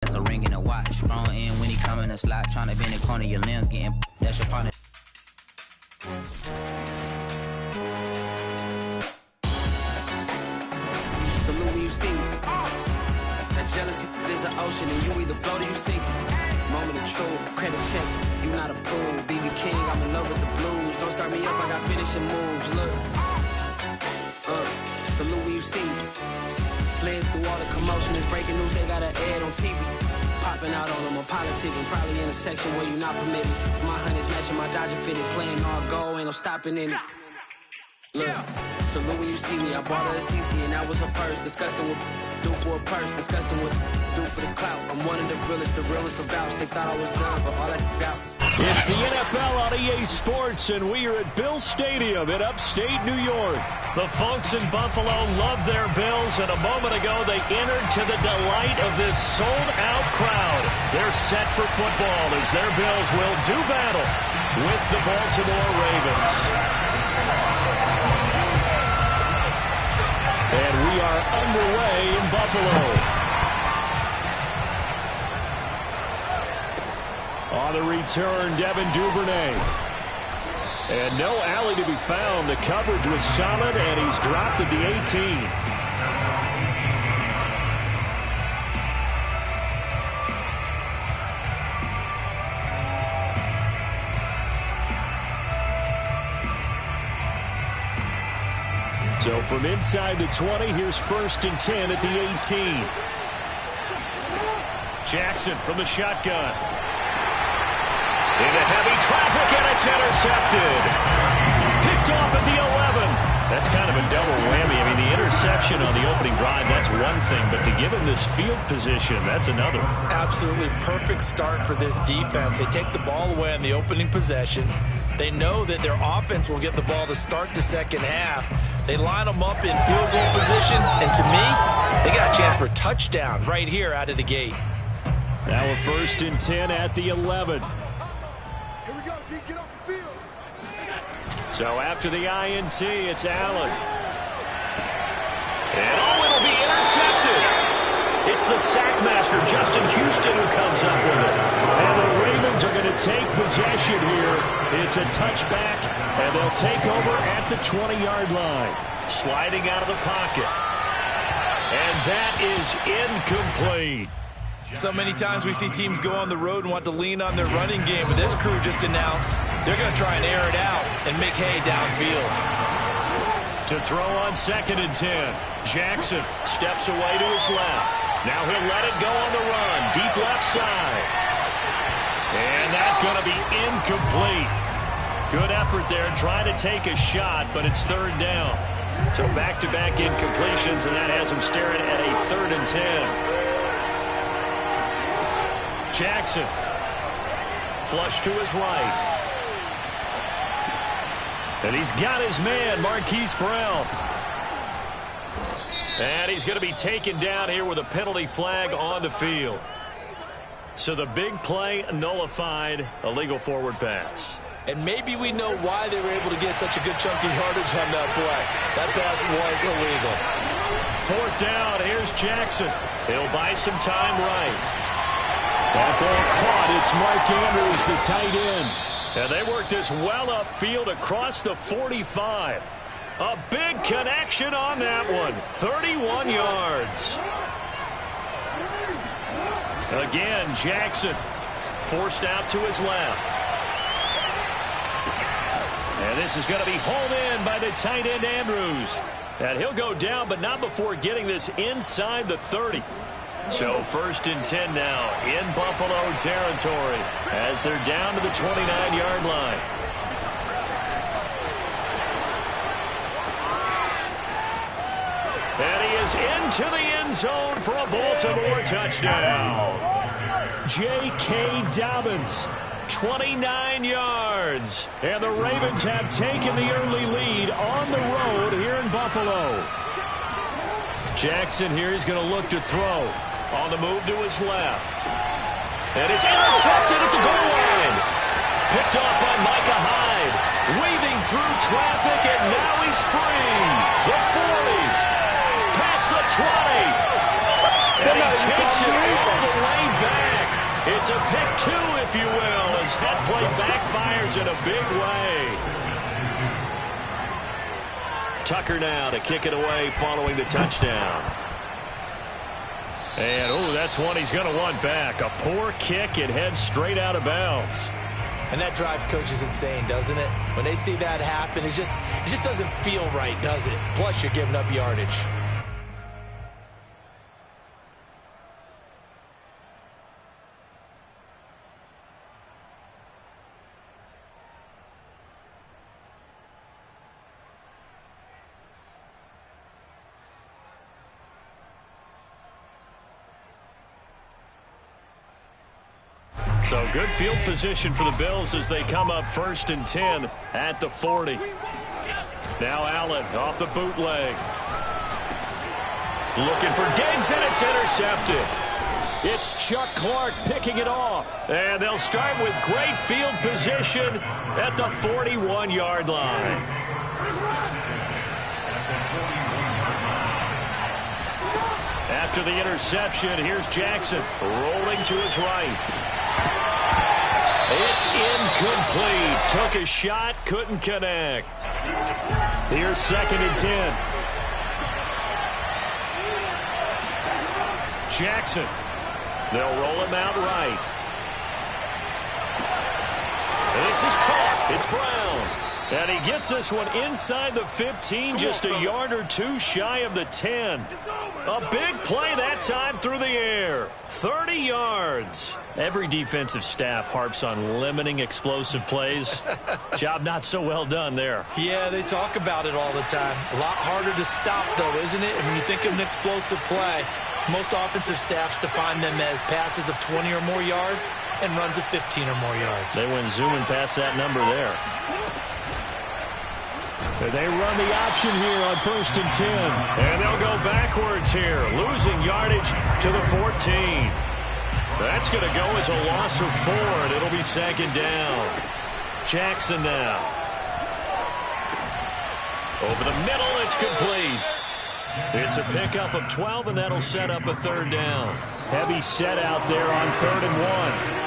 That's a ring and a watch. Strong in when he come in a slot. Tryna bend the corner, your limbs getting. That's your partner. Salute when you see me. That jealousy is an ocean, and you either float or you sink it. Moment of truth, credit check. You not approved. BB King, I'm in love with the blues. Don't start me up, I got finishing moves. Look. Salute when you see me. Slid through all the commotion, it's breaking news, they got an ad on TV. Popping out on them, I'm politicking, probably in a section where you not permitted. My honey's matching my Dodger fitted, playing all gold, ain't no stopping in it. Look, salute when you see me, I bought her a CC and that was her purse. Disgusting with do for a purse, disgusting with do for the clout. I'm one of the realest to vouch. They thought I was done, but all I got. It's the NFL on EA Sports, and we are at Bill Stadium in upstate New York. The folks in Buffalo love their Bills, and a moment ago they entered to the delight of this sold-out crowd. They're set for football as their Bills will do battle with the Baltimore Ravens. And we are underway in Buffalo. On the return, Devin Duvernay. And no alley to be found. The coverage was solid, and he's dropped at the 18. So from inside the 20, here's 1st and 10 at the 18. Jackson from the shotgun. Into heavy traffic, and it's intercepted. Picked off at the 11. That's kind of a double whammy. I mean, the interception on the opening drive, that's one thing, but to give him this field position, that's another. Absolutely perfect start for this defense. They take the ball away on the opening possession. They know that their offense will get the ball to start the second half. They line them up in field goal position, and to me, they got a chance for a touchdown right here out of the gate. Now a 1st and 10 at the 11. Here we go, D, get off the field. So after the INT, it's Allen. And it'll be intercepted. It's the sackmaster, Justin Houston, who comes up with it. And the Ravens are going to take possession here. It's a touchback, and they'll take over at the 20-yard line. Sliding out of the pocket. And that is incomplete. So many times we see teams go on the road and want to lean on their running game, but this crew just announced they're going to try and air it out and make hay downfield. To throw on 2nd and 10, Jackson steps away to his left. Now he'll let it go on the run, deep left side. And that's going to be incomplete. Good effort there, trying to take a shot, but it's 3rd down. So back-to-back incompletions, and that has him staring at a 3rd and 10. Jackson, flush to his right. And he's got his man, Marquise Brown. And he's going to be taken down here with a penalty flag on the field. So the big play nullified, a legal forward pass. And maybe we know why they were able to get such a good chunky yardage on that play. That pass was illegal. 4th down, here's Jackson. He'll buy some time right. That ball caught. It's Mark Andrews, the tight end. And they work this well upfield across the 45. A big connection on that one. 31 yards. Again, Jackson forced out to his left. And this is going to be hauled in by the tight end Andrews. And he'll go down, but not before getting this inside the 30. So 1st and 10 now in Buffalo territory as they're down to the 29-yard line. And he is into the end zone for a Baltimore touchdown. J.K. Dobbins, 29 yards. And the Ravens have taken the early lead on the road here in Buffalo. Jackson here is going to look to throw. On the move to his left. And it's intercepted at the goal line. Picked off by Micah Hyde. Weaving through traffic, and now he's free. The 40. Past the 20. And he takes it all the way back. It's a pick 2, if you will, as that play backfires in a big way. Tucker now to kick it away following the touchdown. And, that's one he's going to want back. A poor kick. It heads straight out of bounds. And that drives coaches insane, doesn't it? When they see that happen, it just doesn't feel right, does it? Plus, you're giving up yardage. So good field position for the Bills as they come up 1st and 10 at the 40. Now Allen off the bootleg. Looking for Diggs, and it's intercepted. It's Chuck Clark picking it off. And they'll start with great field position at the 41-yard line. After the interception, here's Jackson rolling to his right. It's incomplete. Took a shot, couldn't connect. Here's 2nd and 10. Jackson. They'll roll him out right. This is caught. It's Brown. And he gets this one inside the 15, just a yard or 2 shy of the 10. A big play that time through the air. 30 yards. Every defensive staff harps on limiting explosive plays. Job not so well done there. Yeah, they talk about it all the time. A lot harder to stop, though, isn't it? And when you think of an explosive play, most offensive staffs define them as passes of 20 or more yards and runs of 15 or more yards. They went zooming past that number there. They run the option here on 1st and 10. And they'll go backwards here, losing yardage to the 14. That's going to go as a loss of 4, and it'll be 2nd down. Jackson now. Over the middle, it's complete. It's a pickup of 12, and that'll set up a 3rd down. Heavy set out there on 3rd and 1.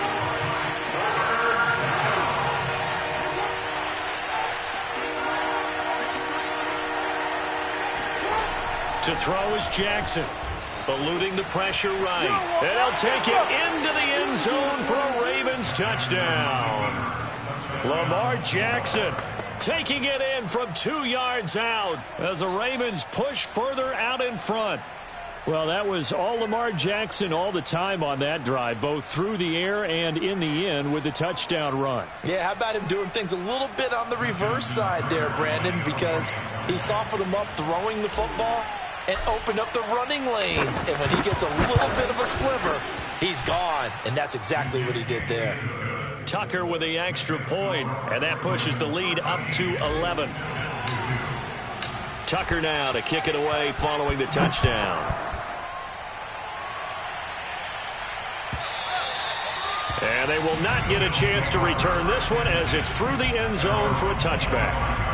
To throw is Jackson, eluding the pressure right. And he'll take it into the end zone for a Ravens touchdown. Lamar Jackson taking it in from 2 yards out as the Ravens push further out in front. Well, that was all Lamar Jackson all the time on that drive, both through the air and in the end with the touchdown run. Yeah, how about him doing things a little bit on the reverse side there, Brandon, because he softened him up throwing the football and opened up the running lanes. And when he gets a little bit of a sliver, he's gone. And that's exactly what he did there. Tucker with the extra point, and that pushes the lead up to 11. Tucker now to kick it away following the touchdown. And they will not get a chance to return this one as it's through the end zone for a touchback.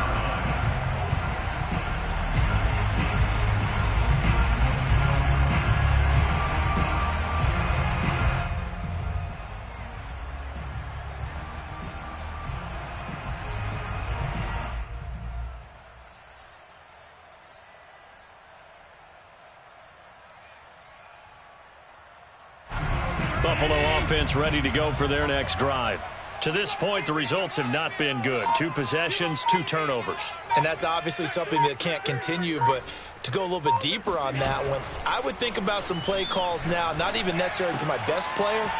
Buffalo offense ready to go for their next drive. To this point, the results have not been good. 2 possessions, 2 turnovers. And that's obviously something that can't continue, but to go a little bit deeper on that one, I would think about some play calls now, not even necessarily to my best player,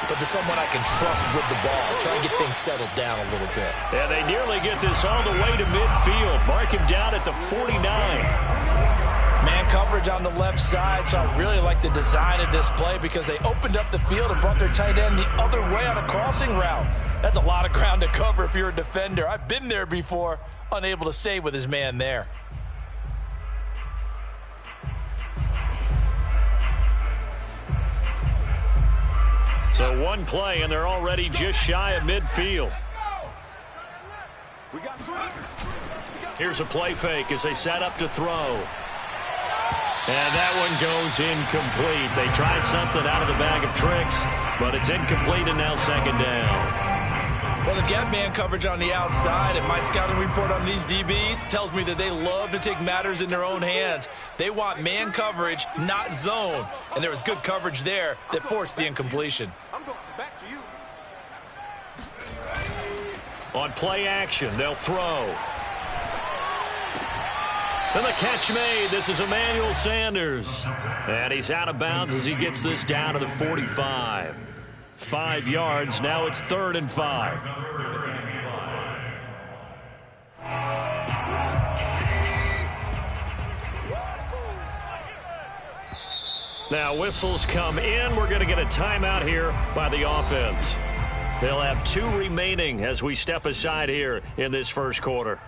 but to someone I can trust with the ball. Try and get things settled down a little bit. Yeah, they nearly get this all the way to midfield. Mark him down at the 49. Man coverage on the left side, so I really like the design of this play because they opened up the field and brought their tight end the other way on a crossing route. That's a lot of ground to cover if you're a defender. I've been there before, unable to stay with his man there. So 1 play, and they're already just shy of midfield. Here's a play fake as they set up to throw. And that one goes incomplete. They tried something out of the bag of tricks, but it's incomplete and now second down. Well, they've got man coverage on the outside, and my scouting report on these DBs tells me that they love to take matters in their own hands. They want man coverage, not zone. And there was good coverage there that forced the incompletion. I'm going back to you. On play action, they'll throw. And the catch made. This is Emmanuel Sanders. And he's out of bounds as he gets this down to the 45. 5 yards. Now it's 3rd and 5. Now whistles come in. We're going to get a timeout here by the offense. They'll have 2 remaining as we step aside here in this first quarter.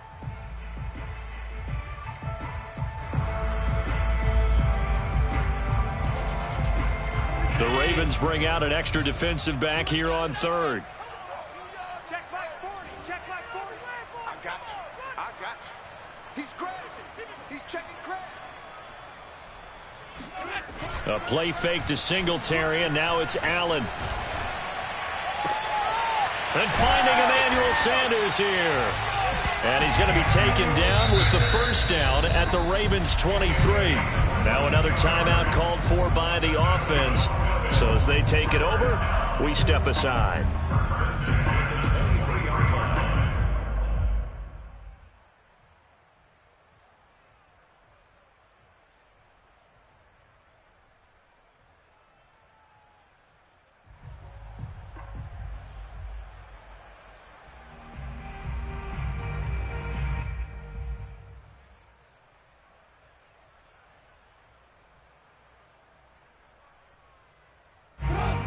The Ravens bring out an extra defensive back here on 3rd. Check back 40. Check back 40. I got you. I got you. He's crazy. He's checking crazy. A play fake to Singletary, and now it's Allen. And finding Emmanuel Sanders here. And he's going to be taken down with the first down at the Ravens' 23. Now another timeout called for by the offense. So as they take it over, we step aside.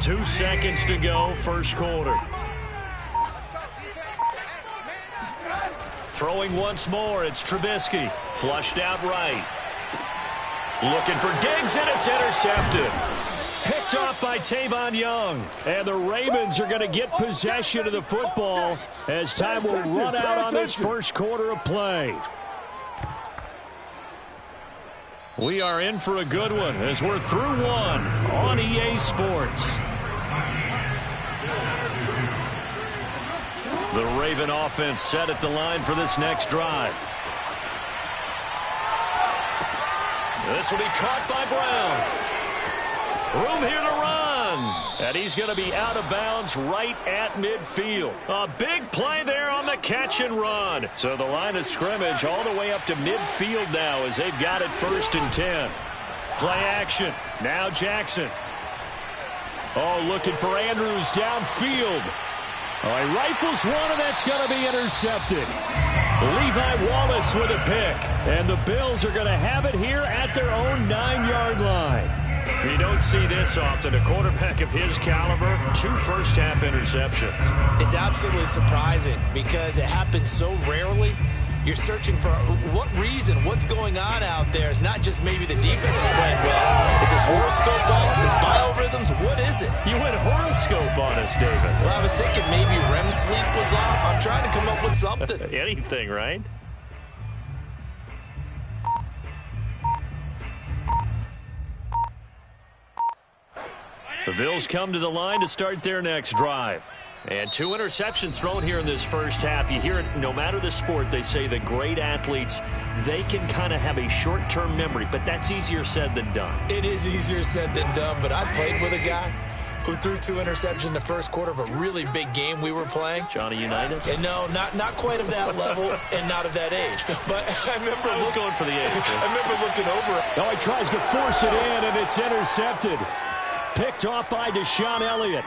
Two seconds to go, first quarter. Throwing once more, it's Trubisky. Flushed out right. Looking for Diggs, and it's intercepted. Picked off by Tavon Young. And the Ravens are going to get possession of the football as time will run out on this first quarter of play. We are in for a good one as we're through one on EA Sports. The Raven offense set at the line for this next drive. This will be caught by Brown. Room here to run. And he's going to be out of bounds right at midfield. A big play there on the catch and run. So the line of scrimmage all the way up to midfield now as they've got it 1st and 10. Play action. Now Jackson. Oh, looking for Andrews downfield. Oh, he rifles one, and that's going to be intercepted. Levi Wallace with a pick. And the Bills are going to have it here at their own 9-yard line. You don't see this often. A quarterback of his caliber, 2 first-half interceptions. It's absolutely surprising because it happens so rarely. You're searching for what reason, what's going on out there. It's not just maybe the defense is playing well. Is his horoscope off? His biorhythms? What is it? You went horoscope on us, David. Well, I was thinking maybe REM sleep was off. I'm trying to come up with something. Anything, right? The Bills come to the line to start their next drive. And 2 interceptions thrown here in this first half. You hear it no matter the sport. They say the great athletes, they can kind of have a short-term memory, but that's easier said than done. It is easier said than done, but I played with a guy who threw 2 interceptions in the first quarter of a really big game we were playing. Johnny Unitas? And no, not quite of that level and not of that age. But I remember I was going for the age. I remember looking over. Oh, he tries to force it in, and it's intercepted. Picked off by Deshaun Elliott.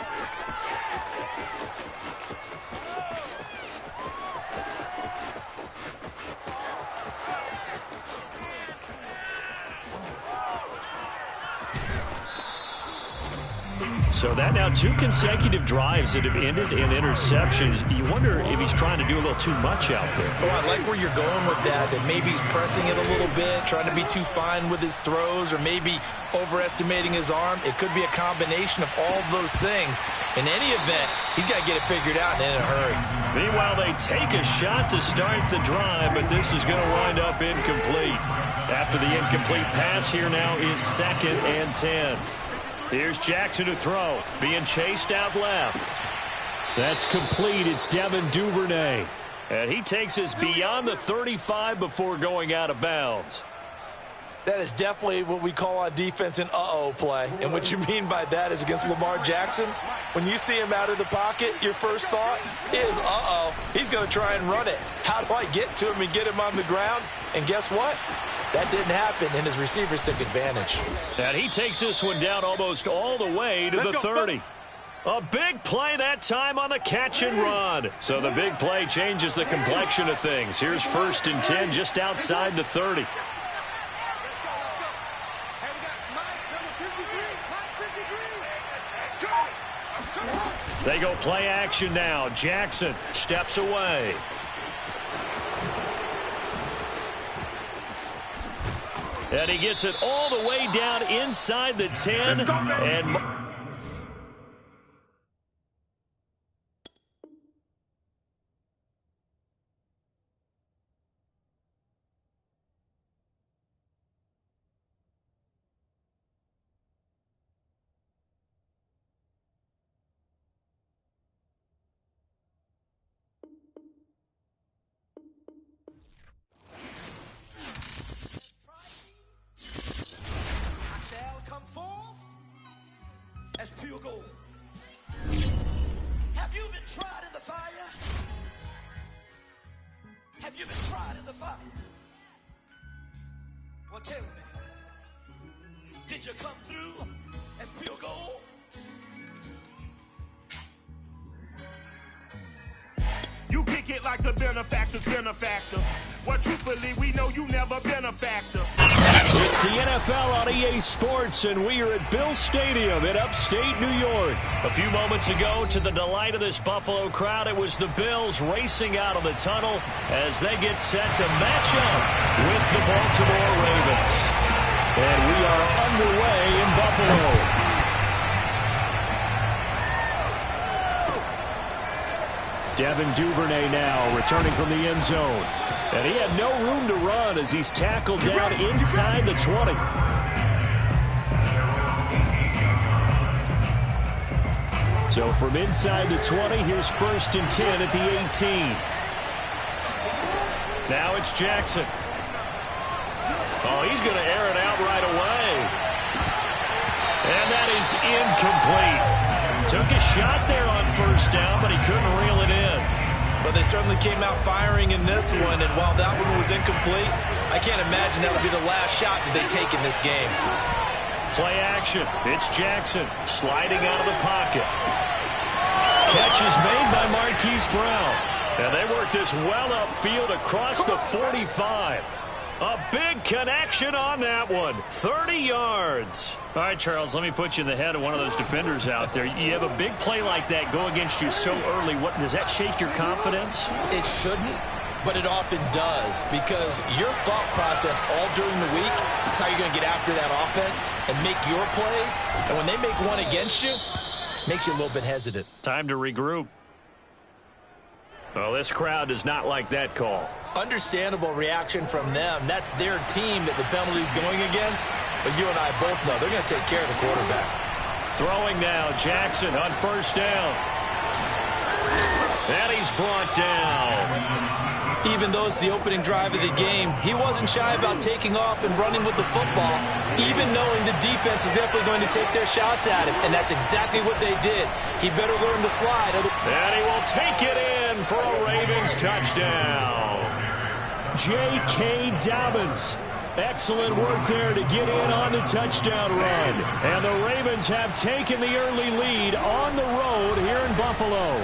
So that now 2 consecutive drives that have ended in interceptions. You wonder if he's trying to do a little too much out there. Oh, I like where you're going with that maybe he's pressing it a little bit, trying to be too fine with his throws, or maybe overestimating his arm. It could be a combination of all of those things. In any event, he's got to get it figured out and in a hurry. Meanwhile, they take a shot to start the drive, but this is going to wind up incomplete. After the incomplete pass, here now is 2nd and 10. Here's Jackson to throw, being chased out left. That's complete. It's Devin Duvernay. And he takes us beyond the 35 before going out of bounds. That is definitely what we call on defense an uh-oh play. And what you mean by that is against Lamar Jackson, when you see him out of the pocket, your first thought is, uh-oh, he's going to try and run it. How do I get to him and get him on the ground? And guess what? That didn't happen, and his receivers took advantage. And he takes this one down almost all the way to the 30. A big play that time on the catch and run. So the big play changes the complexion of things. Here's 1st and 10 just outside the 30. They go play action now. Jackson steps away. And he gets it all the way down inside the 10. And as pure gold. Have you been tried in the fire? Have you been tried in the fire? Well, tell me, did you come through as pure gold? You kick it like the benefactor's benefactor. Well, truthfully, we know you never been a factor. It's the NFL on EA Sports, and we are at Bill Stadium in upstate New York. A few moments ago, to the delight of this Buffalo crowd, it was the Bills racing out of the tunnel as they get set to match up with the Baltimore Ravens. And we are underway in Buffalo. Devin Duvernay now returning from the end zone. And he had no room to run as he's tackled down inside the 20. So from inside the 20, here's 1st and 10 at the 18. Now it's Jackson. Oh, he's going to air it out right away. And that is incomplete. Took a shot there on 1st down, but he couldn't reel it in. But they certainly came out firing in this one, and while that one was incomplete, I can't imagine that would be the last shot that they take in this game. Play action. It's Jackson sliding out of the pocket. Catch is made by Marquise Brown. And they work this well upfield across the 45. A big connection on that one. 30 yards. All right, Charles, let me put you in the head of one of those defenders out there. You have a big play like that go against you so early. What does that shake your confidence? It shouldn't, but it often does, because your thought process all during the week is how you're going to get after that offense and make your plays. And when they make one against you, it makes you a little bit hesitant. Time to regroup. Well, this crowd does not like that call. Understandable reaction from them. That's their team that the penalty's going against. But you and I both know they're going to take care of the quarterback. Throwing now, Jackson on 1st down. And he's brought down. Even though it's the opening drive of the game, he wasn't shy about taking off and running with the football, even knowing the defense is definitely going to take their shots at him. And that's exactly what they did. He better learn to slide. And he will take it in for a Ravens touchdown. J.K. Dobbins. Excellent work there to get in on the touchdown run. And the Ravens have taken the early lead on the road here in Buffalo.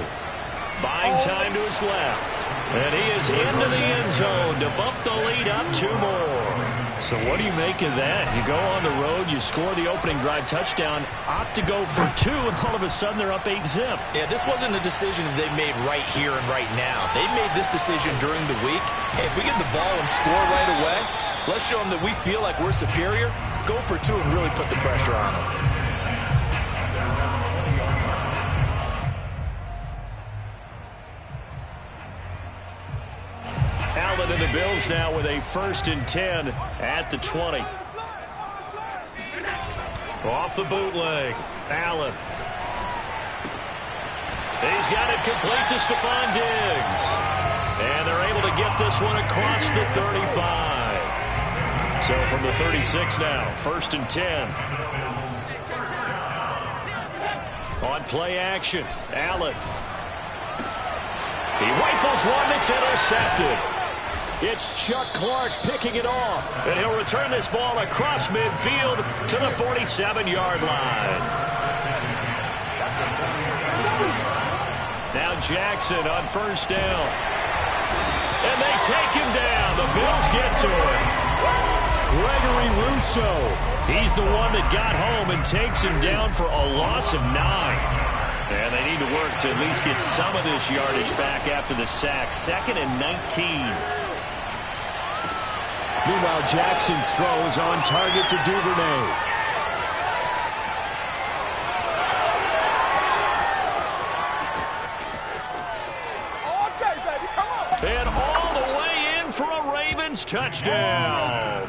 Buying time to his left. And he is into the end zone to bump the lead up 2 more. So what do you make of that? You go on the road, you score the opening drive touchdown, opt to go for 2, and all of a sudden they're up 8-zip. Yeah, this wasn't a decision that they made right here and right now. They made this decision during the week. Hey, if we get the ball and score right away, let's show them that we feel like we're superior. Go for 2 and really put the pressure on them. Allen in the the Bills now with a 1st and 10 at the 20. Off the bootleg, Allen. He's got it complete to Stephon Diggs. And they're able to get this one across the 35. So from the 36 now, 1st and 10. On play action, Allen. He rifles one that's intercepted. It's Chuck Clark picking it off. And he'll return this ball across midfield to the 47-yard line. Now Jackson on 1st down. And they take him down. The Bills get to him. Gregory Rousseau. He's the one that got home and takes him down for a loss of 9. And they need to work to at least get some of this yardage back after the sack. 2nd and 19. Meanwhile, Jackson's throw is on target to Duvernay. And all the way in for a Ravens touchdown.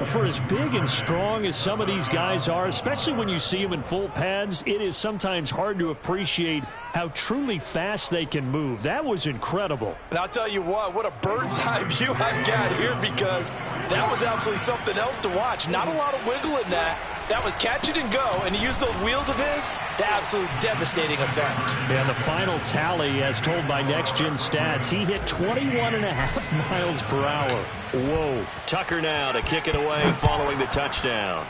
For as big and strong as some of these guys are, especially when you see them in full pads, it is sometimes hard to appreciate how truly fast they can move. That was incredible. And I'll tell you what a bird's eye view I've got here, because that was absolutely something else to watch. Not a lot of wiggle in that. That was catch it and go, and he used those wheels of his. The absolute devastating effect. And the final tally, as told by Next Gen Stats, he hit 21.5 miles per hour. Whoa. Tucker now to kick it away following the touchdown.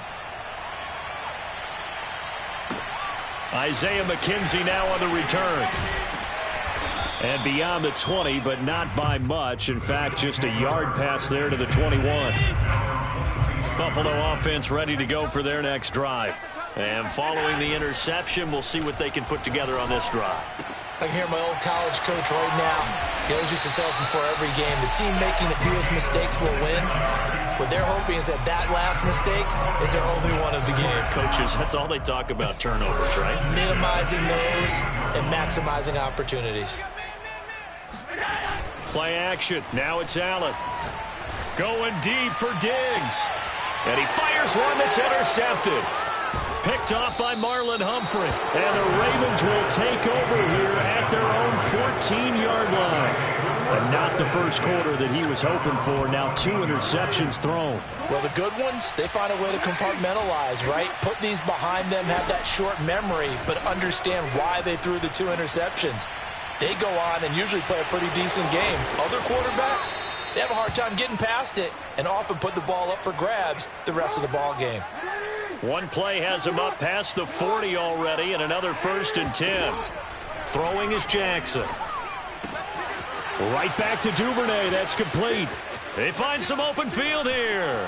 Isaiah McKenzie now on the return. And beyond the 20, but not by much. In fact, just a yard pass there to the 21. Buffalo offense ready to go for their next drive. And following the interception, we'll see what they can put together on this drive. I can hear my old college coach right now. He always used to tell us before every game, the team making the fewest mistakes will win. What they're hoping is that last mistake is their only one of the game. Coaches, that's all they talk about, turnovers, right? Minimizing those and maximizing opportunities. Play action. Now it's Allen. Going deep for Diggs. And he fires one that's intercepted. Picked off by Marlon Humphrey. And the Ravens will take over here at their own 14-yard line. And not the first quarter that he was hoping for. Now 2 interceptions thrown. Well, the good ones, they find a way to compartmentalize, right? Put these behind them, have that short memory, but understand why they threw the 2 interceptions. They go on and usually play a pretty decent game. Other quarterbacks, they have a hard time getting past it and often put the ball up for grabs the rest of the ball game. One play has him up past the 40 already, and another 1st and 10. Throwing is Jackson. Right back to Duvernay. That's complete. They find some open field here.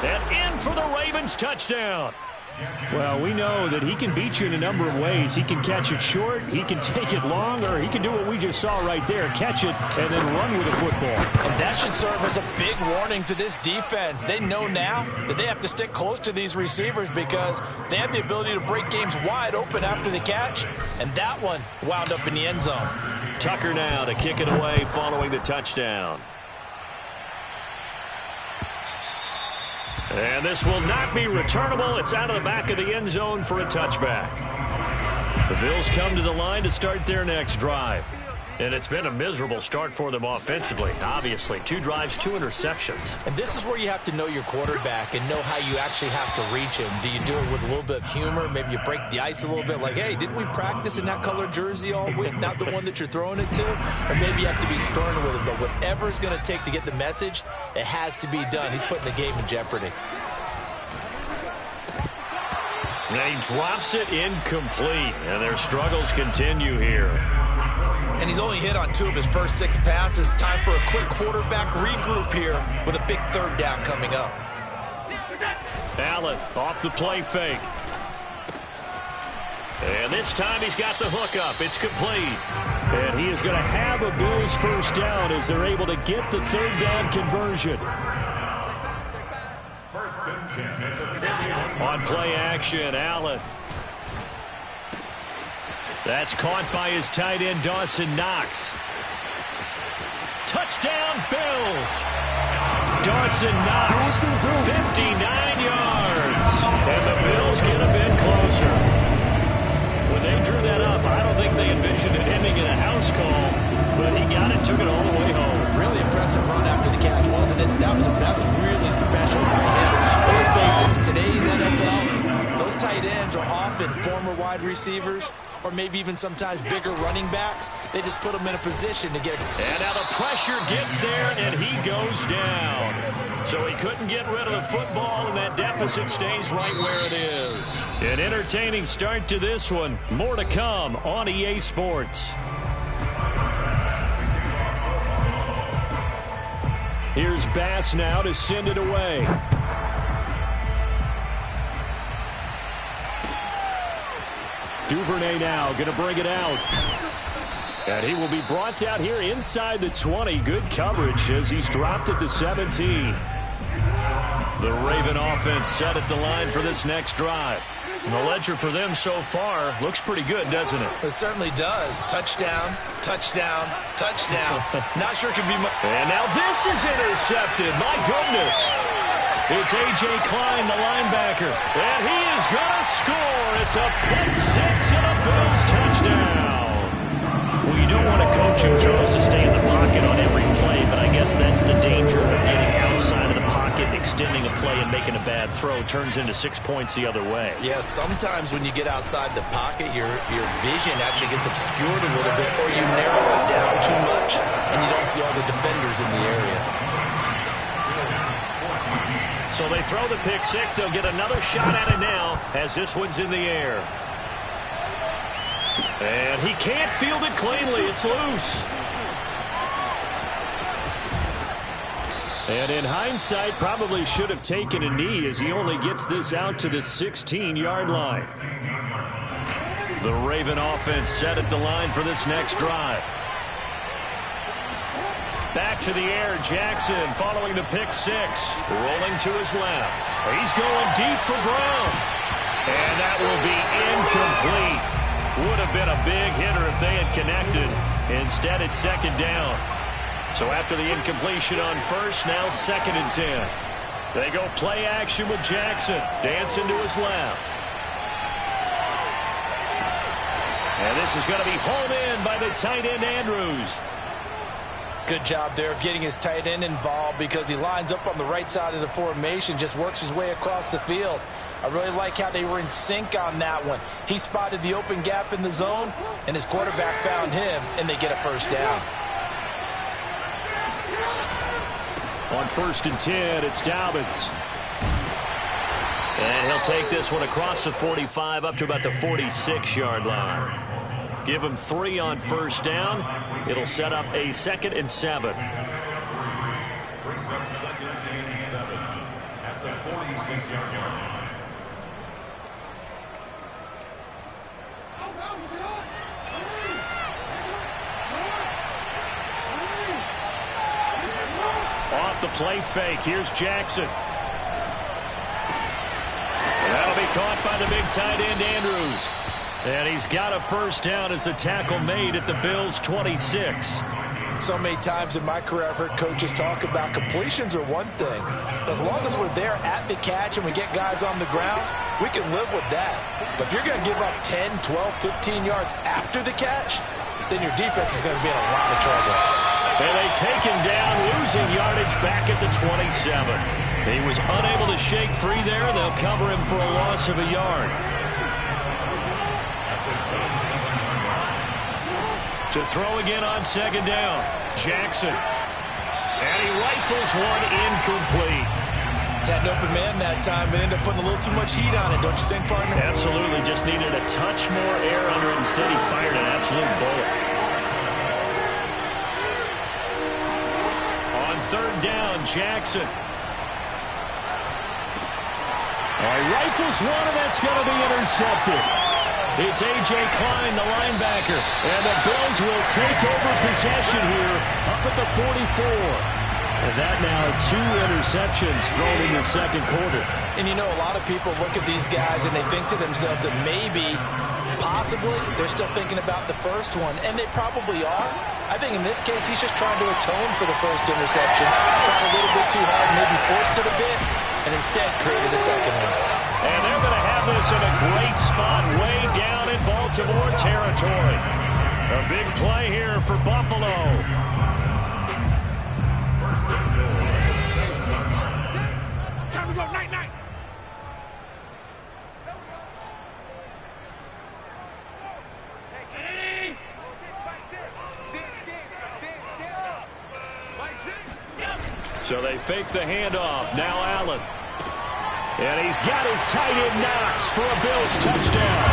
And in for the Ravens touchdown. Well, we know that he can beat you in a number of ways. He can catch it short, he can take it long, or he can do what we just saw right there, catch it and then run with the football. And that should serve as a big warning to this defense. They know now that they have to stick close to these receivers because they have the ability to break games wide open after the catch, and that one wound up in the end zone. Tucker now to kick it away following the touchdown. And this will not be returnable. It's out of the back of the end zone for a touchback. The Bills come to the line to start their next drive. And it's been a miserable start for them offensively, obviously. 2 drives, 2 interceptions. And this is where you have to know your quarterback and know how you actually have to reach him. Do you do it with a little bit of humor? Maybe you break the ice a little bit like, hey, didn't we practice in that colored jersey all week? Not the one that you're throwing it to? Or maybe you have to be stern with him. But whatever it's going to take to get the message, it has to be done. He's putting the game in jeopardy. And he drops it incomplete. And their struggles continue here. And he's only hit on 2 of his first 6 passes. Time for a quick quarterback regroup here with a big 3rd down coming up. Allen off the play fake. And this time he's got the hook up. It's complete. And he is going to have a Bills first down as they're able to get the 3rd down conversion. On play action, Allen. That's caught by his tight end, Dawson Knox. Touchdown, Bills. Dawson Knox, 59 yards. And the Bills get a bit closer. When they drew that up, I don't think they envisioned it ending in a house call, but he got it, took it all the way home. Really impressive run after the catch, wasn't it? That was really special by him. But let's face it, today's NFL, those tight ends are often former wide receivers or maybe even sometimes bigger running backs. They just put them in a position to get it. And now the pressure gets there, and he goes down. So he couldn't get rid of the football, and that deficit stays right where it is. An entertaining start to this one. More to come on EA Sports. Here's Bass now to send it away. Duvernay now going to bring it out. And he will be brought out here inside the 20. Good coverage as he's dropped at the 17. The Raven offense set at the line for this next drive. And the ledger for them so far looks pretty good, doesn't it? It certainly does. Touchdown, touchdown, touchdown. Not sure it can be much. And now this is intercepted. My goodness. It's A.J. Klein, the linebacker. And he is going to score. It's a pick six and a Bills touchdown. Well, you don't want to coach him, Charles, to stay in the pocket on every play, but I guess that's the danger of getting outside of the pocket, extending a play, and making a bad throw. Turns into 6 points the other way. Yeah, sometimes when you get outside the pocket, your vision actually gets obscured a little bit, or you narrow it down too much, and you don't see all the defenders in the area. So they throw the pick six. They'll get another shot at it now as this one's in the air. And he can't field it cleanly. It's loose. And in hindsight, probably should have taken a knee as he only gets this out to the 16-yard line. The Raven offense set at the line for this next drive. Back to the air, Jackson following the pick six. Rolling to his left. He's going deep for Brown. And that will be incomplete. Would have been a big hitter if they had connected. Instead, it's second down. So after the incompletion on first, now 2nd and 10. They go play action with Jackson. Dancing to his left. And this is going to be hauled in by the tight end, Andrews. Good job there of getting his tight end involved because he lines up on the right side of the formation, just works his way across the field. I really like how they were in sync on that one. He spotted the open gap in the zone, and his quarterback found him, and they get a first down. On 1st and 10, it's Dobbins. And he'll take this one across the 45 up to about the 46-yard line. Give him 3 on first down. It'll set up a 2nd and 7. Brings up 2nd and 7 at the 46-yard line. Off the play fake. Here's Jackson. And that'll be caught by the big tight end, Andrews. And he's got a first down as the tackle made at the Bills' 26. So many times in my career I've heard coaches talk about completions are one thing. As long as we're there at the catch and we get guys on the ground, we can live with that. But if you're going to give up 10, 12, 15 yards after the catch, then your defense is going to be in a lot of trouble. And they take him down, losing yardage back at the 27. He was unable to shake free there. They'll cover him for a loss of a yard. To throw again on 2nd down. Jackson. And he rifles one incomplete. Had an open man that time, but ended up putting a little too much heat on it, don't you think, partner? Absolutely. Just needed a touch more air under it. Instead, he fired an absolute bullet. On 3rd down, Jackson. Rifles one, and that's going to be intercepted. It's A.J. Klein, the linebacker. And the Bills will take over possession here up at the 44. And that now 2 interceptions thrown in the 2nd quarter. And you know, a lot of people look at these guys and they think to themselves that maybe, possibly they're still thinking about the first one, and they probably are. I think in this case, he's just trying to atone for the first interception, tried a little bit too hard, maybe forced it a bit, and instead created the second one. And they're going to have this in a great spot way down in Baltimore territory. A big play here for Buffalo. Time to go, night-night. So they fake the handoff. Now Allen. And he's got his tight end Knox for a Bills touchdown.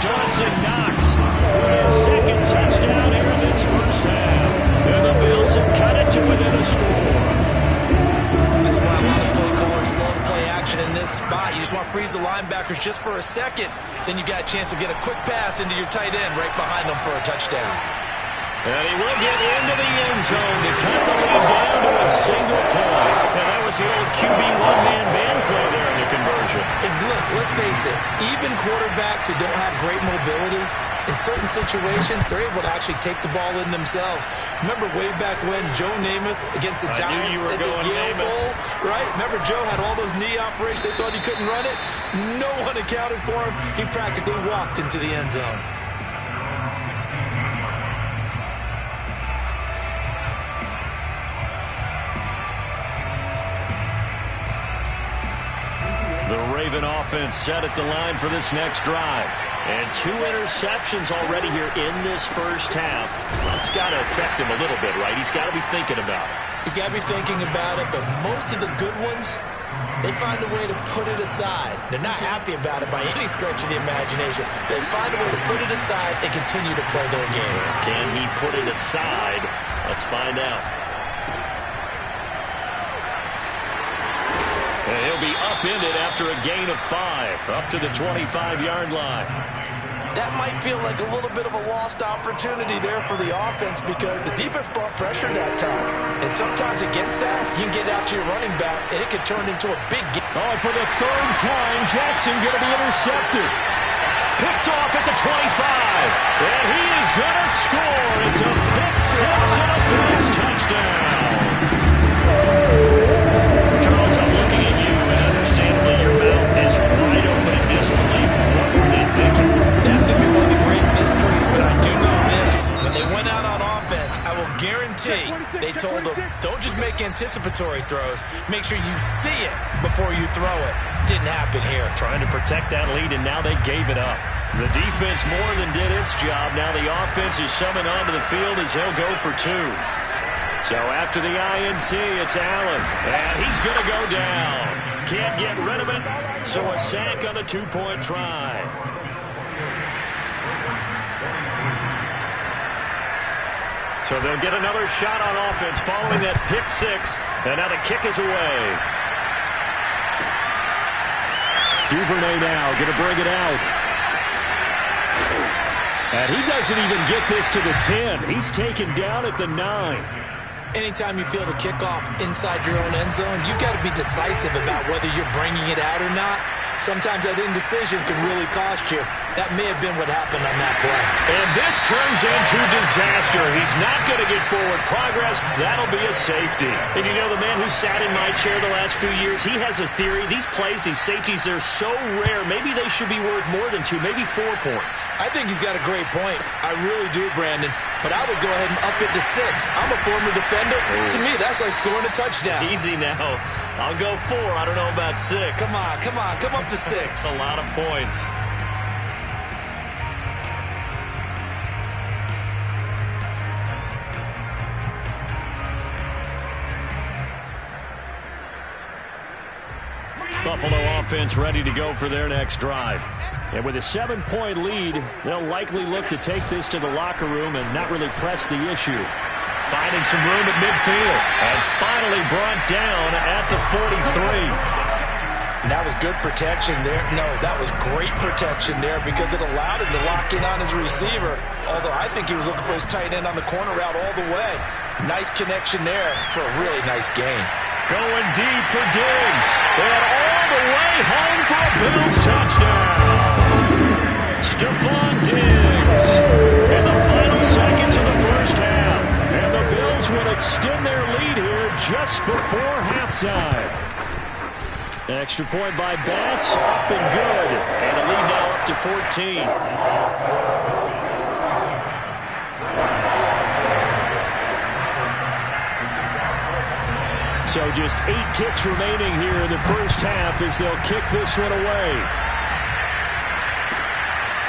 Dawson Knox with his second touchdown here in this first half. And the Bills have cut it to within a score. This is why a lot of play callers love play action in this spot. You just want to freeze the linebackers just for a second. Then you got a chance to get a quick pass into your tight end right behind them for a touchdown. And he will get into the end zone to cut the lead down to a single point. And that was the old QB one-man band play there in the conversion. And look, let's face it, even quarterbacks who don't have great mobility, in certain situations, they're able to actually take the ball in themselves. Remember way back when Joe Namath against the Giants at the Yale Bowl, right? Remember Joe had all those knee operations. They thought he couldn't run it. No one accounted for him. He practically walked into the end zone. The Raven offense set at the line for this next drive. And 2 interceptions already here in this first half. That's got to affect him a little bit, right? He's got to be thinking about it. He's got to be thinking about it, but most of the good ones, they find a way to put it aside. They're not happy about it by any stretch of the imagination. They find a way to put it aside and continue to play their game. Can he put it aside? Let's find out. And he'll be upended after a gain of 5, up to the 25-yard line. That might feel like a little bit of a lost opportunity there for the offense because the defense brought pressure that time. And sometimes against that, you can get out to your running back, and it could turn into a big game. Oh, for the third time, Jackson going to be intercepted. Picked off at the 25. And he is going to score. It's a pick 6 and a Bills touchdown. Charles, I'm looking at you, and understandably your mouth is wide open in disbelief. What were they thinking? That's going to be one of the great mysteries, but I do know this. When they went out on offense, I will guarantee they told them, don't just make anticipatory throws. Make sure you see it before you throw it. Didn't happen here. Trying to protect that lead, and now they gave it up. The defense more than did its job. Now the offense is summoned onto the field as they'll go for 2. So after the INT, it's Allen. And he's going to go down. Can't get rid of it. So a sack on the 2-point try. So they'll get another shot on offense following that pick 6. And now the kick is away. Duvernay now going to bring it out. And he doesn't even get this to the 10. He's taken down at the 9. Anytime you feel the kickoff inside your own end zone, you've got to be decisive about whether you're bringing it out or not. Sometimes that indecision can really cost you. That may have been what happened on that play. And this turns into disaster. He's not going to get forward progress. That'll be a safety. And you know, the man who sat in my chair the last few years, he has a theory. These plays, these safeties, they're so rare. Maybe they should be worth more than 2, maybe 4 points. I think he's got a great point. I really do, Brandon. But I would go ahead and up it to 6. I'm a former defender. To me, that's like scoring a touchdown. Easy now. I'll go 4. I don't know about 6. Come on. Come up to 6. A lot of points. Buffalo offense ready to go for their next drive. And with a 7-point lead, they'll likely look to take this to the locker room and not really press the issue. Finding some room at midfield. And finally brought down at the 43. And that was good protection there. No, that was great protection there because it allowed him to lock in on his receiver. Although I think he was looking for his tight end on the corner route all the way. Nice connection there for a really nice gain. Going deep for Diggs. And all the way home for a Bills touchdown. time. Extra point by Bass, up and good. And the lead now up to 14. So just 8 ticks remaining here in the first half as they'll kick this one away.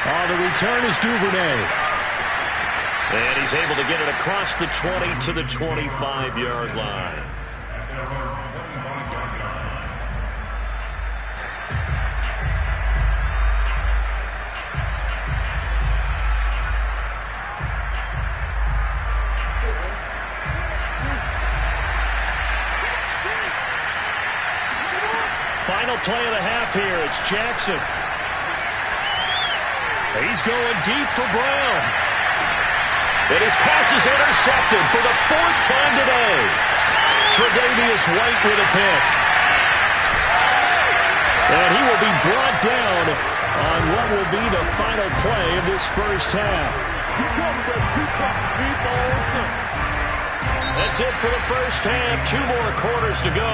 On the return is Duvernay. And he's able to get it across the 20 to the 25-yard line. Final play of the half here. It's Jackson. He's going deep for Brown. And his pass is intercepted for the 4th time today. Tre'Davious White with a pick. And he will be brought down on what will be the final play of this first half. That's it for the first half. 2 more quarters to go.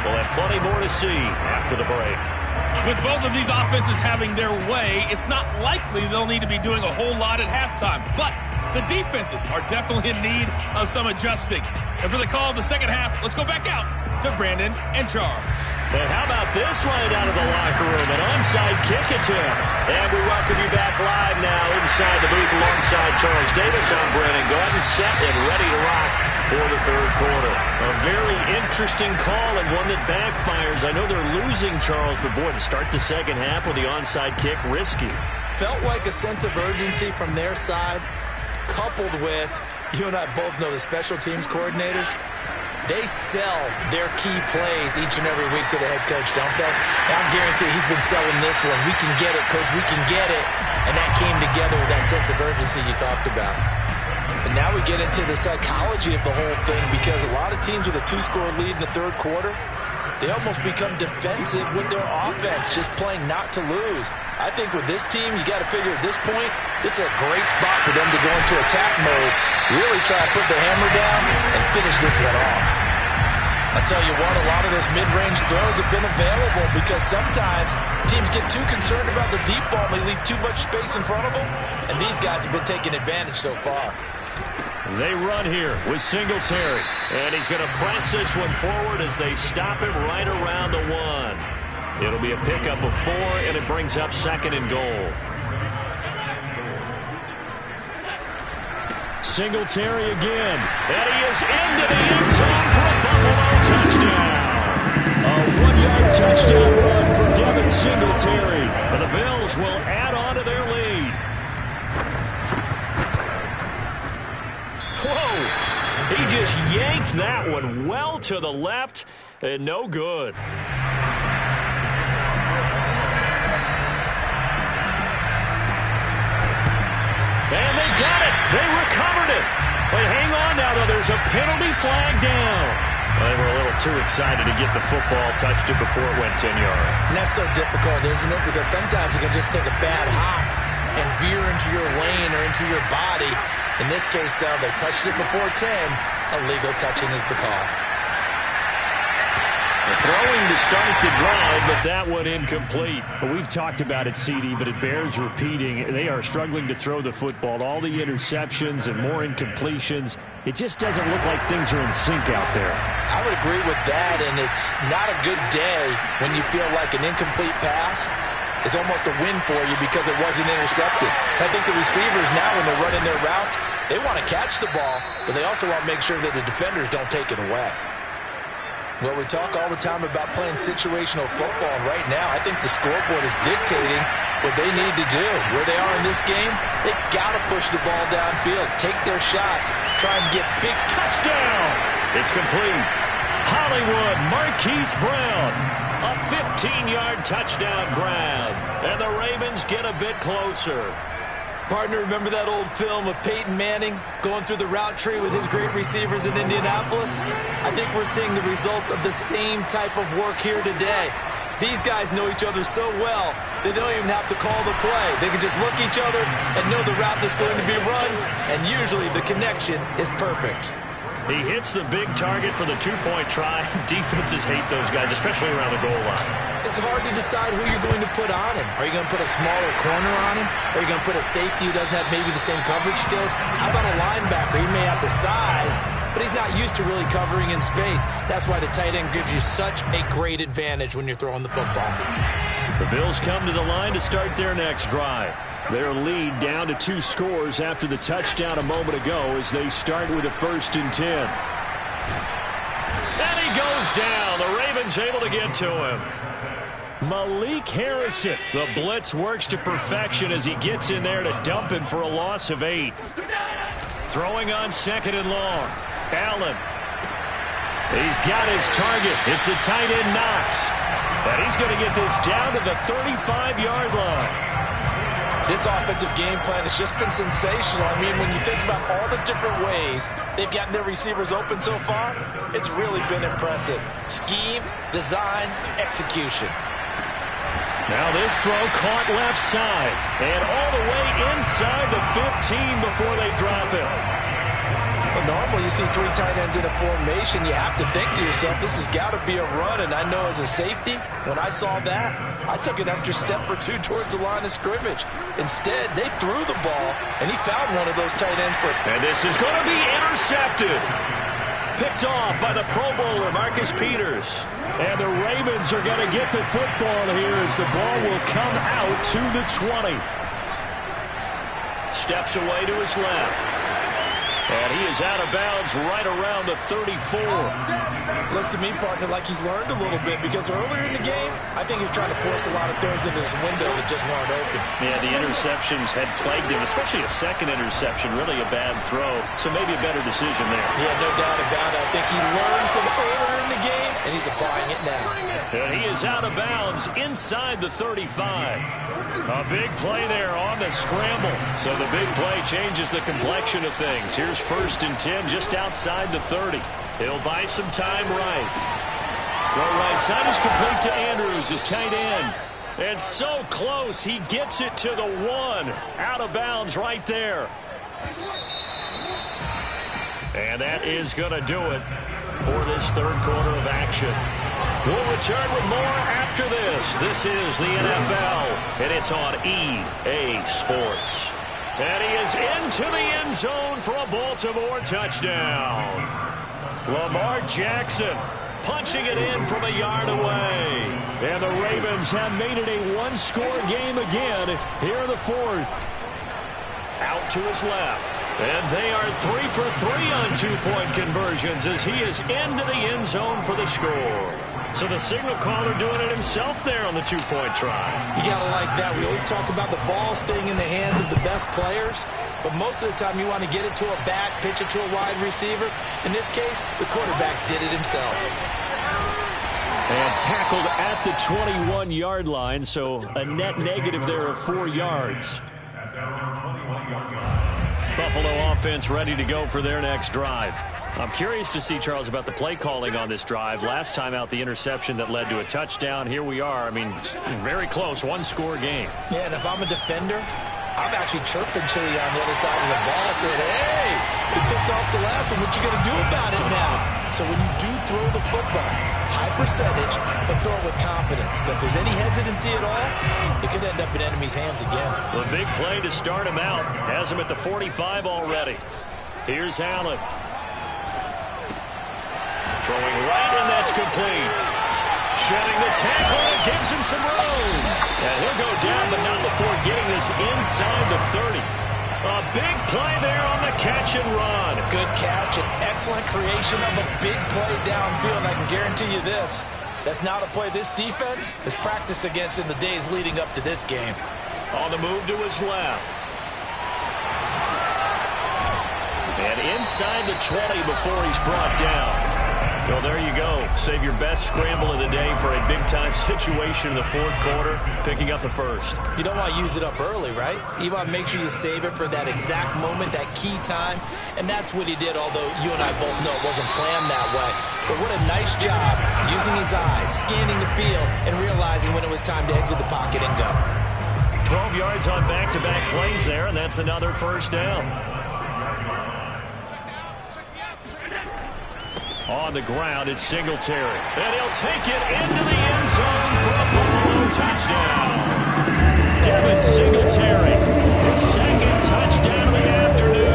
We'll have plenty more to see after the break. With both of these offenses having their way, it's not likely they'll need to be doing a whole lot at halftime. But the defenses are definitely in need of some adjusting. And for the call of the second half, let's go back out to Brandon and Charles. And how about this right out of the locker room? An onside kick attempt. And we welcome you back live now inside the booth alongside Charles Davis. I'm Brandon Gordon, set and ready to rock for the third quarter. A very interesting call and one that backfires. I know they're losing, Charles, but boy, to start the second half with the onside kick, risky. Felt like a sense of urgency from their side, coupled with, you and I both know the special teams coordinators, they sell their key plays each and every week to the head coach, don't they? And I'm guaranteeing he's been selling this one. We can get it, coach, we can get it. And that came together with that sense of urgency you talked about. And now we get into the psychology of the whole thing, because a lot of teams with a 2-score lead in the third quarter, they almost become defensive with their offense, just playing not to lose. I think with this team, you got to figure at this point, this is a great spot for them to go into attack mode, really try to put the hammer down and finish this one off. I tell you what, a lot of those mid-range throws have been available because sometimes teams get too concerned about the deep ball and they leave too much space in front of them, and these guys have been taking advantage so far. They run here with Singletary. And he's going to press this one forward as they stop him right around the 1. It'll be a pickup of 4, and it brings up 2nd and goal. Singletary again. And he is into the end zone for a Buffalo touchdown. A 1-yard touchdown run for Devin Singletary. And the Bills will add on to their lead. Whoa! He just yanked that one well to the left, and no good. And they got it. They recovered it. But hang on now, though. There's a penalty flag down. They were a little too excited to get the football, touched it before it went 10 yards. And that's so difficult, isn't it? Because sometimes you can just take a bad hop and veer into your lane or into your body. In this case, though, they touched it before 10. Illegal touching is the call. They're throwing to start the drive, but that one incomplete. Well, we've talked about it, CD, but it bears repeating. They are struggling to throw the football. All the interceptions and more incompletions. It just doesn't look like things are in sync out there. I would agree with that, and it's not a good day when you feel like an incomplete pass is almost a win for you because it wasn't intercepted. I think the receivers now, when they're running their routes, they want to catch the ball, but they also want to make sure that the defenders don't take it away. Well, we talk all the time about playing situational football, and right now I think the scoreboard is dictating what they need to do. Where they are in this game, they've got to push the ball downfield, take their shots, try and get big touchdown. It's complete. Hollywood, Marquise Brown. A 15-yard touchdown grab. And the Ravens get a bit closer. Partner, remember that old film of Peyton Manning going through the route tree with his great receivers in Indianapolis? I think we're seeing the results of the same type of work here today. These guys know each other so well, they don't even have to call the play. They can just look each other and know the route that's going to be run, and usually the connection is perfect. He hits the big target for the two-point try. Defenses hate those guys, especially around the goal line. It's hard to decide who you're going to put on him. Are you going to put a smaller corner on him? Or are you going to put a safety who doesn't have maybe the same coverage skills? How about a linebacker? He may have the size, but he's not used to really covering in space. That's why the tight end gives you such a great advantage when you're throwing the football. The Bills come to the line to start their next drive. Their lead down to 2 scores after the touchdown a moment ago as they start with a 1st and 10. And he goes down. The Ravens able to get to him. Malik Harrison. The blitz works to perfection as he gets in there to dump him for a loss of 8. Throwing on 2nd and long. Allen. He's got his target. It's the tight end Knox. And he's going to get this down to the 35-yard line. This offensive game plan has just been sensational. I mean, when you think about all the different ways they've gotten their receivers open so far, it's really been impressive. Scheme, design, execution. Now this throw caught left side and all the way inside the 15 before they drop it. Well, normally you see 3 tight ends in a formation, you have to think to yourself, this has got to be a run, and I know as a safety, when I saw that, I took an extra step or 2 towards the line of scrimmage. Instead, they threw the ball, and he found one of those tight ends for... And this is going to be intercepted. Picked off by the Pro Bowler, Marcus Peters. And the Ravens are going to get the football here as the ball will come out to the 20. Steps away to his left. And he is out of bounds right around the 34. Looks to me, partner, like he's learned a little bit because earlier in the game, I think he was trying to force a lot of throws into his windows that just weren't open. Yeah, the interceptions had plagued him, especially a second interception, really a bad throw. So maybe a better decision there. Yeah, no doubt about it. I think he learned from earlier in the game, and he's applying it now. And he is out of bounds inside the 35. A big play there on the scramble. So the big play changes the complexion of things. Here's 1st and 10 just outside the 30. He'll buy some time right. Throw right side is complete to Andrews, his tight end. And so close, he gets it to the 1. Out of bounds right there. And that is going to do it for this 3rd quarter of action. We'll return with more after this. This is the NFL, and it's on EA Sports. And he is into the end zone for a Baltimore touchdown. Lamar Jackson punching it in from a yard away. And the Ravens have made it a 1-score game again here in the 4th. Out to his left. And they are 3 for 3 on 2-point conversions as he is into the end zone for the score. So the signal caller doing it himself there on the 2-point try. You got to like that. We always talk about the ball staying in the hands of the best players, but most of the time you want to get it to a back, pitch it to a wide receiver. In this case, the quarterback did it himself. And tackled at the 21-yard line, so a net negative there of 4 yards. Buffalo offense ready to go for their next drive. I'm curious to see, Charles, about the play calling on this drive. Last time out, the interception that led to a touchdown. Here we are. I mean, very close, 1-score game. Yeah, and if I'm a defender, I'm actually chirping Chili on the other side of the ball, saying, hey, we picked off the last one. What you going to do about it now? So when you do throw the football, high percentage, but throw it with confidence. If there's any hesitancy at all, it could end up in enemy's hands again. The big play to start him out has him at the 45 already. Here's Allen. Throwing right, and that's complete. Shedding the tackle, and gives him some room. And he'll go down, but not before getting this inside the 30. A big play there on the catch and run. Good catch, an excellent creation of a big play downfield. And I can guarantee you this, that's not a play this defense has practiced against in the days leading up to this game. On the move to his left. And inside the 20 before he's brought down. Well, there you go. Save your best scramble of the day for a big-time situation in the 4th quarter, picking up the 1st. You don't want to use it up early, right? You want to make sure you save it for that exact moment, that key time, and that's what he did, although you and I both know it wasn't planned that way. But what a nice job using his eyes, scanning the field, and realizing when it was time to exit the pocket and go. 12 yards on back-to-back plays there, and that's another 1st down. On the ground, it's Singletary. And he'll take it into the end zone for a Buffalo touchdown. Devin Singletary, his second touchdown of the afternoon.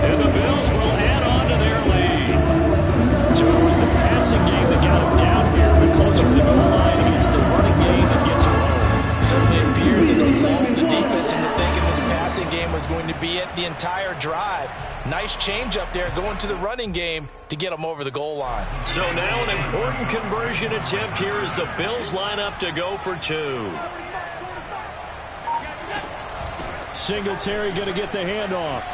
And the Bills will add on to their lead. So it was the passing game that got him down here, but closer to the goal line against the running game that gets him home. Certainly appears that they lulled the defense into thinking that the passing game was going to be it the entire drive. Nice change up there going to the running game to get them over the goal line. So now an important conversion attempt here as the Bills line up to go for 2. Singletary going to get the handoff.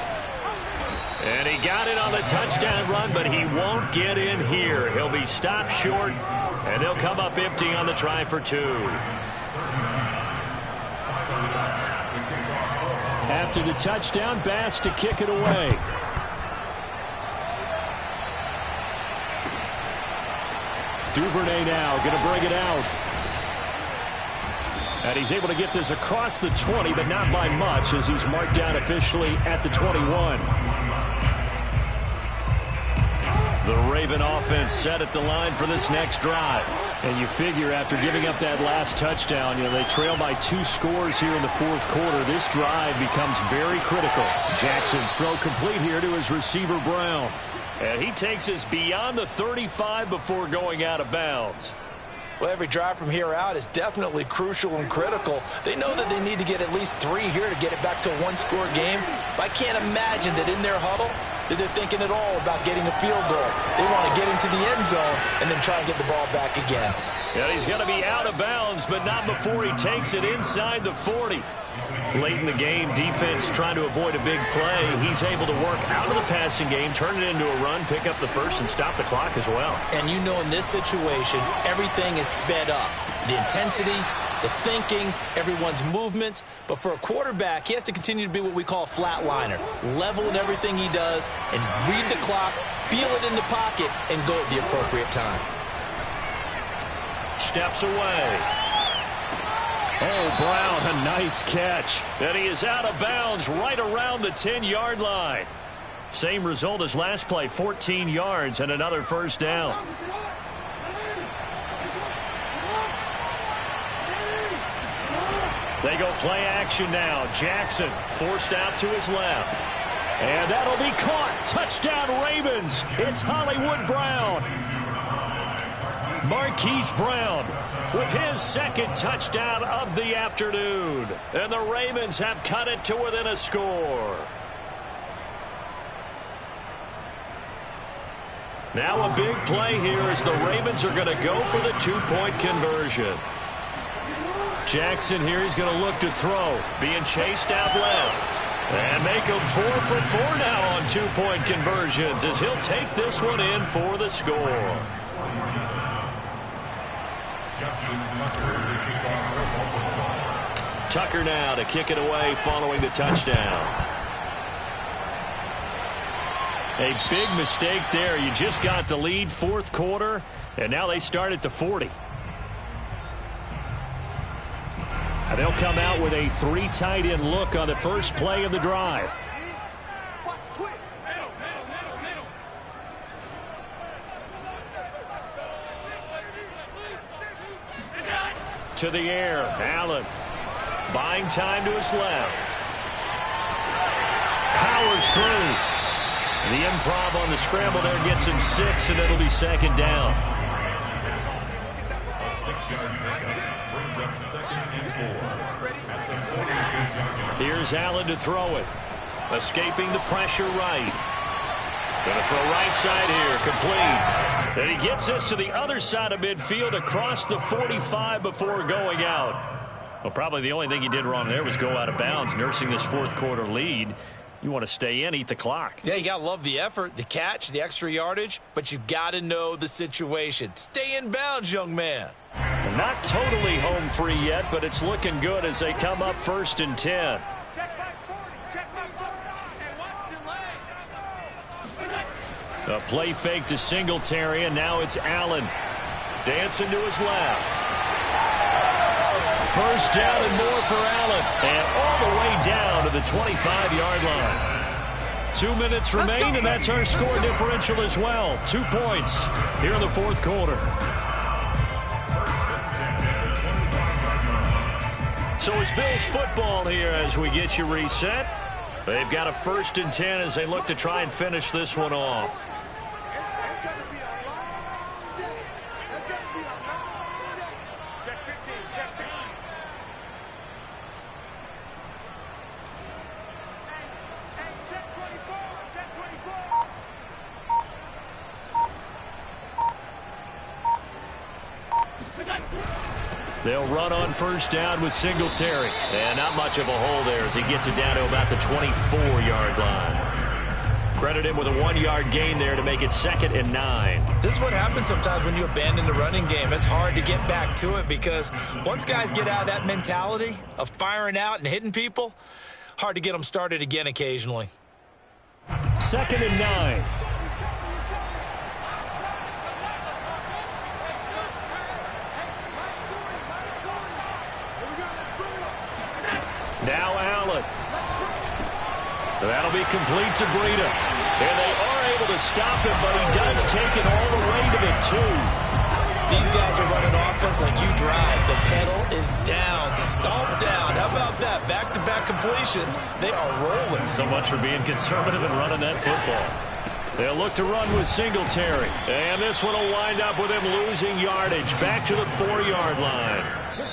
And he got it on the touchdown run, but he won't get in here. He'll be stopped short, and he'll come up empty on the try for 2. After the touchdown, Bass to kick it away. Duvernay now going to bring it out. And he's able to get this across the 20, but not by much as he's marked down officially at the 21. The Raven offense set at the line for this next drive. And you figure after giving up that last touchdown, they trail by 2 scores here in the fourth quarter. This drive becomes very critical. Jackson's throw complete here to his receiver, Brown. And he takes us beyond the 35 before going out of bounds. Well, every drive from here out is definitely crucial and critical. They know that they need to get at least 3 here to get it back to a 1-score game. But I can't imagine that in their huddle that they're thinking at all about getting a field goal. They want to get into the end zone and then try and get the ball back again. Yeah, he's going to be out of bounds, but not before he takes it inside the 40. Late in the game, defense trying to avoid a big play. He's able to work out of the passing game, turn it into a run, pick up the first, and stop the clock as well. And you know in this situation, everything is sped up. The intensity, the thinking, everyone's movements. But for a quarterback, he has to continue to be what we call a flatliner. Level in everything he does and read the clock, feel it in the pocket, and go at the appropriate time. Steps away. Oh, Brown, a nice catch. And he is out of bounds right around the 10-yard line. Same result as last play, 14 yards and another first down. They go play action now. Jackson forced out to his left. And that'll be caught. Touchdown, Ravens. It's Hollywood Brown. Marquise Brown with his second touchdown of the afternoon. And the Ravens have cut it to within a score. Now a big play here as the Ravens are going to go for the 2-point conversion. Jackson here, he's going to look to throw. Being chased out left. And make him 4 for 4 now on 2-point conversions as he'll take this one in for the score. Tucker now to kick it away following the touchdown. A big mistake there. You just got the lead fourth quarter, and now they start at the 40. And they'll come out with a 3 tight end look on the first play of the drive. To the air, Allen buying time to his left. Powers through. The improv on the scramble there gets him 6, and it'll be second down. A 6-yard pickup brings up 2nd and 4 at the 46-yard line. Here's Allen to throw it. Escaping the pressure right. Going to throw right side here, complete. And he gets us to the other side of midfield across the 45 before going out. Well, probably the only thing he did wrong there was go out of bounds, nursing this fourth quarter lead. You want to stay in, eat the clock. Yeah, you got to love the effort, the catch, the extra yardage, but you got to know the situation. Stay in bounds, young man. Not totally home free yet, but it's looking good as they come up 1st and 10. A play fake to Singletary, and now it's Allen. Dancing to his left. First down and more for Allen. And all the way down to the 25-yard line. 2 minutes remain, and that's our score differential as well. 2 points here in the fourth quarter. So it's Bills football here as we get you reset. They've got a 1st and 10 as they look to try and finish this one off. They'll run on 1st down with Singletary. And not much of a hole there as he gets it down to about the 24-yard line. Credit him with a 1-yard gain there to make it 2nd and 9. This is what happens sometimes when you abandon the running game. It's hard to get back to it because once guys get out of that mentality of firing out and hitting people, hard to get them started again occasionally. 2nd and 9. Now Allen. That'll be complete to Breida. And they are able to stop him, but he does take it all the way to the 2. These guys are running offense like you drive. The pedal is down, stomped down. How about that? Back-to-back completions. They are rolling. So much for being conservative and running that football. They'll look to run with Singletary. And this one will wind up with him losing yardage. Back to the 4-yard line.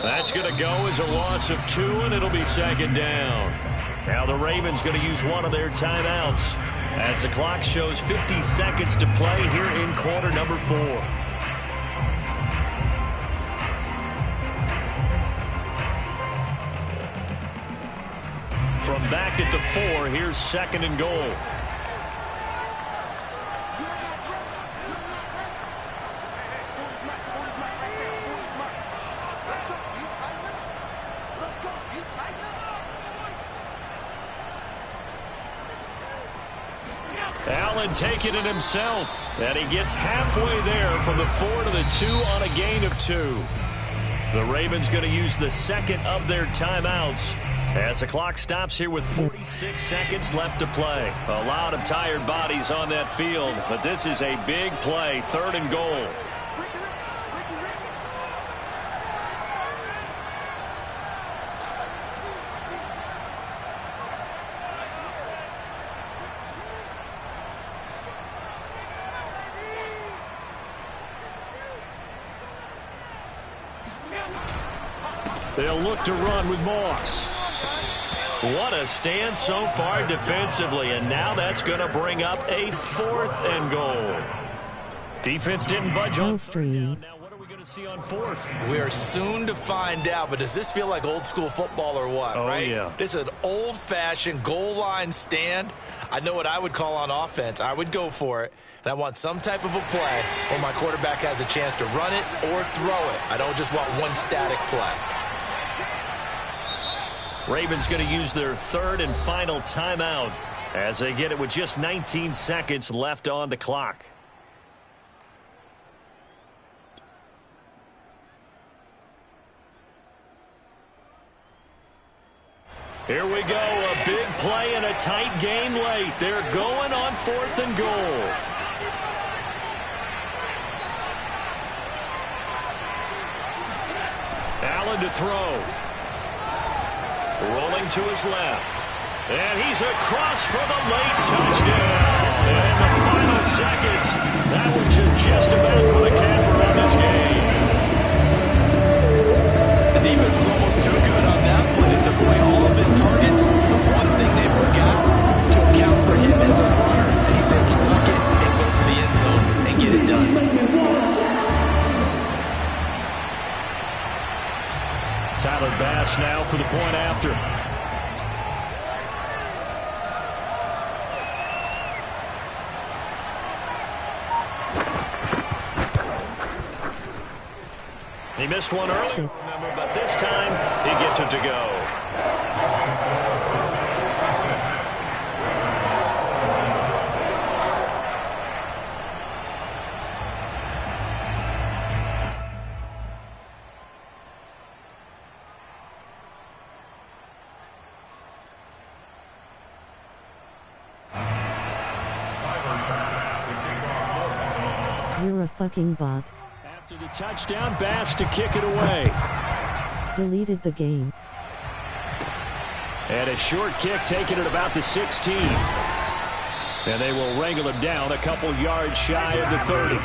That's going to go as a loss of 2, and it'll be 2nd down. Now the Ravens going to use one of their timeouts as the clock shows 50 seconds to play here in quarter number 4. From back at the 4, here's 2nd and goal. Allen taking it himself, and he gets halfway there from the 4 to the 2 on a gain of 2. The Ravens going to use the 2nd of their timeouts as the clock stops here with 46 seconds left to play. A lot of tired bodies on that field, but this is a big play, 3rd and goal. They'll look to run with Moss. What a stand so far defensively, and now that's going to bring up a 4th and goal. Defense didn't budge on 3rd down. Now what are we going to see on 4th? We are soon to find out, but does this feel like old school football or what? Oh, right? Yeah. This is an old-fashioned goal line stand. I know what I would call on offense. I would go for it. And I want some type of a play where my quarterback has a chance to run it or throw it. I don't just want one static play. Ravens going to use their 3rd and final timeout as they get it with just 19 seconds left on the clock. Here we go, a big play and a tight game late. They're going on 4th and goal. Allen to throw. Rolling to his left. And he's across for the late touchdown. And in the final seconds, that one should just about put a capper on this game. The defense was almost too good on that play. They took away all of his targets. The one thing they forgot to account for him as a runner. And he's able to tuck it and go for the end zone and get it done. Tyler Bass now for the point after. He missed one earlier, remember, but this time he gets it to go. You're a fucking bot. After the touchdown, Bass to kick it away. Deleted the game. And a short kick taken at about the 16. And they will wrangle him down a couple yards shy of the 30.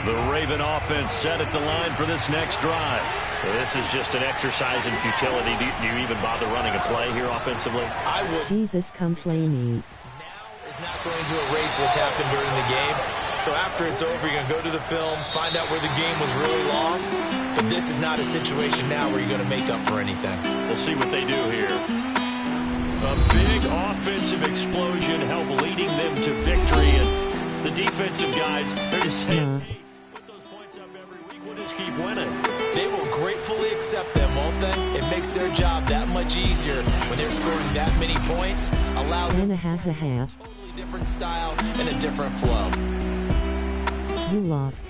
The Raven offense set at the line for this next drive. Well, this is just an exercise in futility. Do you even bother running a play here offensively? I would. Jesus, come play me. Now is not going to erase what's happened during the game. So after it's over, you're going to go to the film, find out where the game was really lost. But this is not a situation now where you're going to make up for anything. We'll see what they do here. A big offensive explosion helped leading them to victory. And the defensive guys, they're just saying, put those points up every week. We'll just keep winning. They will gratefully accept them, won't they? It makes their job that much easier when they're scoring that many points. Allows them a totally different style and a different flow. You lost.